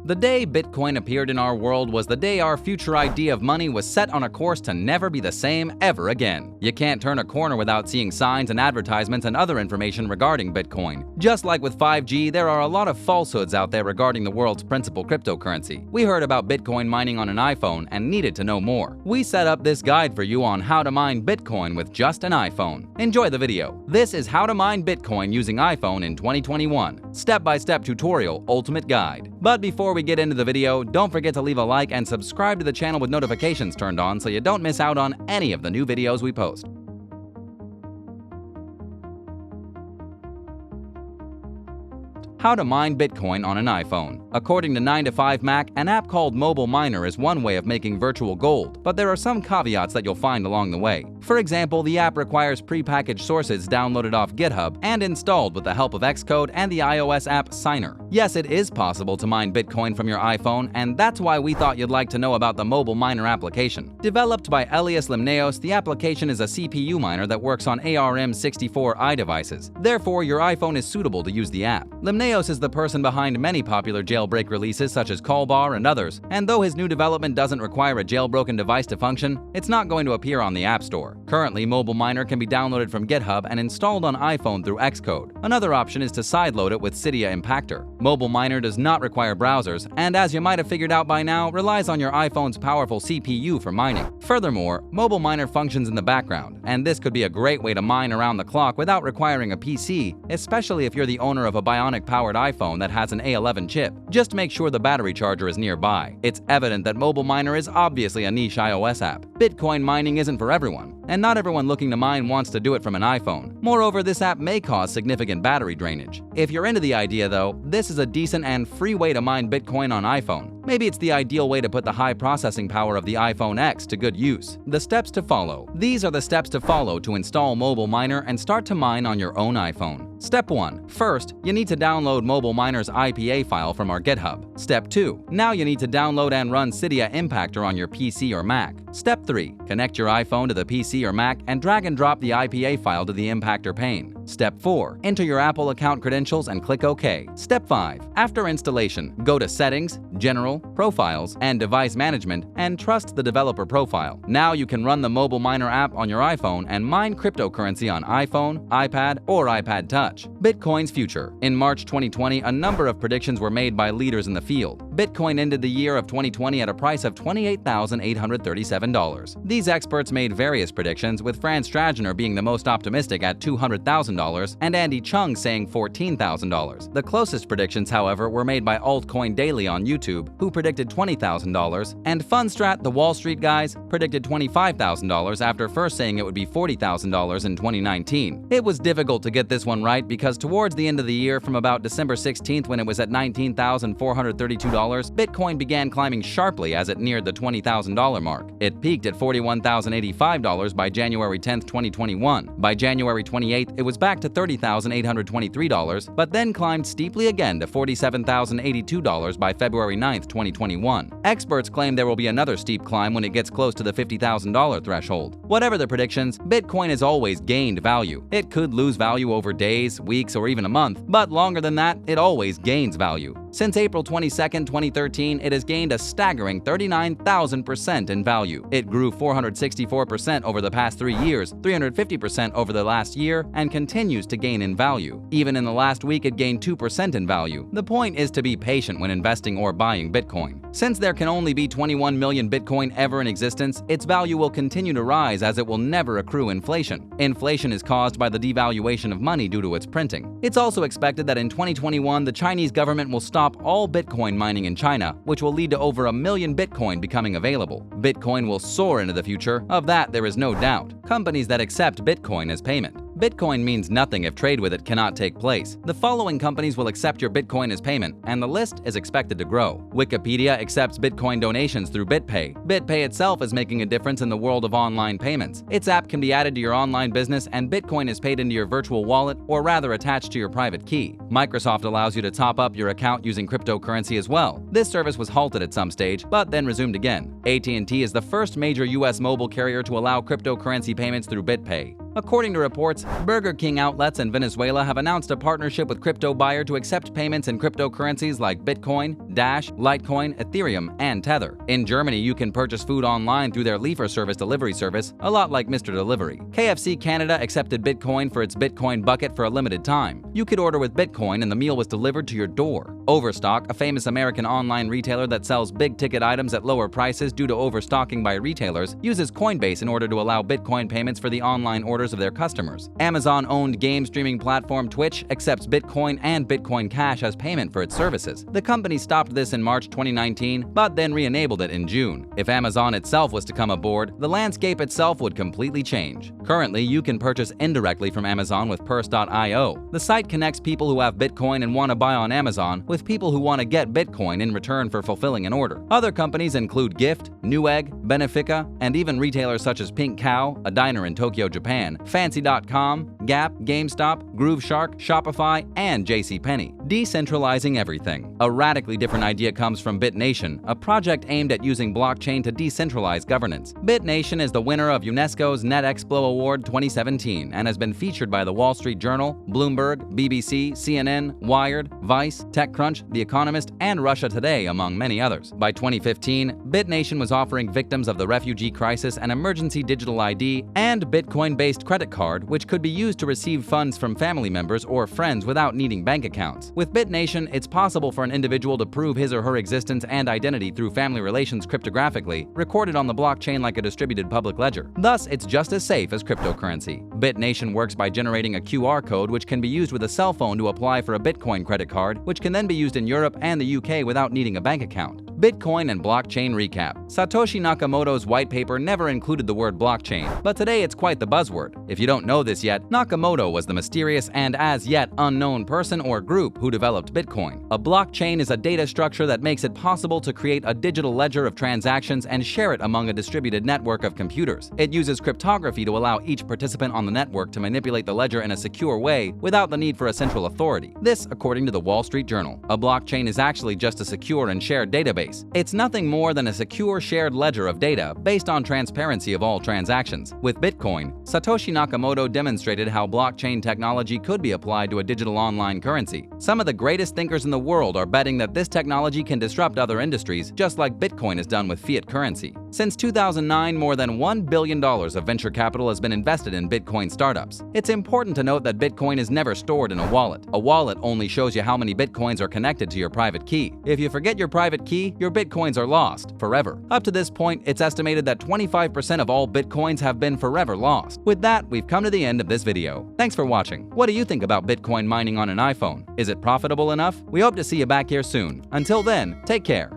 The day Bitcoin appeared in our world was the day our future idea of money was set on a course to never be the same ever again. You can't turn a corner without seeing signs and advertisements and other information regarding Bitcoin. Just like with 5G, there are a lot of falsehoods out there regarding the world's principal cryptocurrency. We heard about Bitcoin mining on an iPhone and needed to know more. We set up this guide for you on how to mine Bitcoin with just an iPhone. Enjoy the video. This is how to mine Bitcoin using iPhone in 2021. Step-by-step tutorial, ultimate guide. But before we get into the video, don't forget to leave a like and subscribe to the channel with notifications turned on so you don't miss out on any of the new videos we post. How to mine Bitcoin on an iPhone. According to 9to5Mac, an app called Mobile Miner is one way of making virtual gold, but there are some caveats that you'll find along the way. For example, the app requires prepackaged sources downloaded off GitHub and installed with the help of Xcode and the iOS app Signer. Yes, it is possible to mine Bitcoin from your iPhone, and that's why we thought you'd like to know about the Mobile Miner application. Developed by Elias Limneos, the application is a CPU miner that works on ARM64i devices. Therefore, your iPhone is suitable to use the app. Limneos is the person behind many popular jailbreak releases such as Callbar and others, and though his new development doesn't require a jailbroken device to function, it's not going to appear on the App Store. Currently, Mobile Miner can be downloaded from GitHub and installed on iPhone through Xcode. Another option is to sideload it with Cydia Impactor. Mobile Miner does not require browsers, and as you might have figured out by now, relies on your iPhone's powerful CPU for mining. Furthermore, Mobile Miner functions in the background, and this could be a great way to mine around the clock without requiring a PC, especially if you're the owner of a Bionic-powered iPhone that has an A11 chip. Just make sure the battery charger is nearby. It's evident that Mobile Miner is obviously a niche iOS app. Bitcoin mining isn't for everyone, and not everyone looking to mine wants to do it from an iPhone. Moreover, this app may cause significant battery drainage. If you're into the idea though, this is a decent and free way to mine Bitcoin on iPhone. Maybe it's the ideal way to put the high processing power of the iPhone X to good use. The steps to follow. These are the steps to follow to install Mobile Miner and start to mine on your own iPhone. Step 1. First, you need to download Mobile Miner's IPA file from our GitHub. Step 2. Now you need to download and run Cydia Impactor on your PC or Mac. Step 3. Connect your iPhone to the PC or Mac and drag and drop the IPA file to the Impactor pane. Step 4. Enter your Apple account credentials and click OK. Step 5. After installation, go to Settings, General, Profiles, and Device Management and trust the developer profile. Now you can run the Mobile Miner app on your iPhone and mine cryptocurrency on iPhone, iPad, or iPad Touch. Bitcoin's future. In March 2020, a number of predictions were made by leaders in the field. Bitcoin ended the year of 2020 at a price of $28,837. These experts made various predictions, with Franz Stragner being the most optimistic at $200,000 and Andy Chung saying $14,000. The closest predictions, however, were made by Altcoin Daily on YouTube, who predicted $20,000, and Fundstrat, the Wall Street guys, predicted $25,000 after first saying it would be $40,000 in 2019. It was difficult to get this one right because towards the end of the year, from about December 16th when it was at $19,432, Bitcoin began climbing sharply as it neared the $20,000 mark. It peaked at $41,085 by January 10th, 2021. By January 28th, it was back to $30,823, but then climbed steeply again to $47,082 by February 9th, 2021. Experts claim there will be another steep climb when it gets close to the $50,000 threshold. Whatever the predictions, Bitcoin has always gained value. It could lose value over days, weeks, or even a month, but longer than that, it always gains value. Since April 22, 2013, it has gained a staggering 39,000% in value. It grew 464% over the past 3 years, 350% over the last year, and continues to gain in value. Even in the last week, it gained 2% in value. The point is to be patient when investing or buying Bitcoin. Since there can only be 21 million Bitcoin ever in existence, its value will continue to rise as it will never accrue inflation. Inflation is caused by the devaluation of money due to its printing. It's also expected that in 2021, the Chinese government will stop all Bitcoin mining in China, which will lead to over 1 million Bitcoin becoming available. Bitcoin will soar into the future, of that there is no doubt. Companies that accept Bitcoin as payment. Bitcoin means nothing if trade with it cannot take place. The following companies will accept your Bitcoin as payment, and the list is expected to grow. Wikipedia accepts Bitcoin donations through BitPay. BitPay itself is making a difference in the world of online payments. Its app can be added to your online business, and Bitcoin is paid into your virtual wallet, or rather attached to your private key. Microsoft allows you to top up your account using cryptocurrency as well. This service was halted at some stage, but then resumed again. AT&T is the first major US mobile carrier to allow cryptocurrency payments through BitPay. According to reports, Burger King outlets in Venezuela have announced a partnership with crypto buyer to accept payments in cryptocurrencies like Bitcoin, Dash, Litecoin, Ethereum, and Tether. In Germany, you can purchase food online through their Lieferservice delivery service, a lot like Mr. Delivery. KFC Canada accepted Bitcoin for its Bitcoin bucket for a limited time. You could order with Bitcoin and the meal was delivered to your door. Overstock, a famous American online retailer that sells big-ticket items at lower prices due to overstocking by retailers, uses Coinbase in order to allow Bitcoin payments for the online orders of their customers. Amazon-owned game streaming platform Twitch accepts Bitcoin and Bitcoin Cash as payment for its services. The company stopped this in March 2019, but then re-enabled it in June. If Amazon itself was to come aboard, the landscape itself would completely change. Currently, you can purchase indirectly from Amazon with Purse.io. The site connects people who have Bitcoin and want to buy on Amazon with people who want to get Bitcoin in return for fulfilling an order. Other companies include Gift, Newegg, Benefica, and even retailers such as Pink Cow, a diner in Tokyo, Japan, Fancy.com, Gap, GameStop, GrooveShark, Shopify, and JCPenney. Decentralizing everything. A radically different idea comes from BitNation, a project aimed at using blockchain to decentralize governance. BitNation is the winner of UNESCO's NetExplo Award 2017 and has been featured by the Wall Street Journal, Bloomberg, BBC, CNN, Wired, Vice, TechCrunch, The Economist, and Russia Today, among many others. By 2015, BitNation was offering victims of the refugee crisis an emergency digital ID and Bitcoin-based credit card, which could be used to receive funds from family members or friends without needing bank accounts. With BitNation, it's possible for an individual to prove his or her existence and identity through family relations cryptographically, recorded on the blockchain like a distributed public ledger. Thus, it's just as safe as cryptocurrency. BitNation works by generating a QR code which can be used with a cell phone to apply for a Bitcoin credit card, which can then be used in Europe and the UK without needing a bank account. Bitcoin and blockchain recap. Satoshi Nakamoto's white paper never included the word blockchain, but today it's quite the buzzword. If you don't know this yet, Nakamoto was the mysterious and as yet unknown person or group who developed Bitcoin. A blockchain is a data structure that makes it possible to create a digital ledger of transactions and share it among a distributed network of computers. It uses cryptography to allow each participant on the network to manipulate the ledger in a secure way without the need for a central authority. This, according to the Wall Street Journal. A blockchain is actually just a secure and shared database. It's nothing more than a secure shared ledger of data based on transparency of all transactions. With Bitcoin, Satoshi Nakamoto demonstrated how blockchain technology could be applied to a digital online currency. Some of the greatest thinkers in the world are betting that this technology can disrupt other industries, just like Bitcoin has done with fiat currency. Since 2009, more than $1 billion of venture capital has been invested in Bitcoin startups. It's important to note that Bitcoin is never stored in a wallet. A wallet only shows you how many Bitcoins are connected to your private key. If you forget your private key, your Bitcoins are lost forever. Up to this point, it's estimated that 25% of all Bitcoins have been forever lost. With that, we've come to the end of this video. Thanks for watching. What do you think about Bitcoin mining on an iPhone? Is it profitable enough? We hope to see you back here soon. Until then, take care.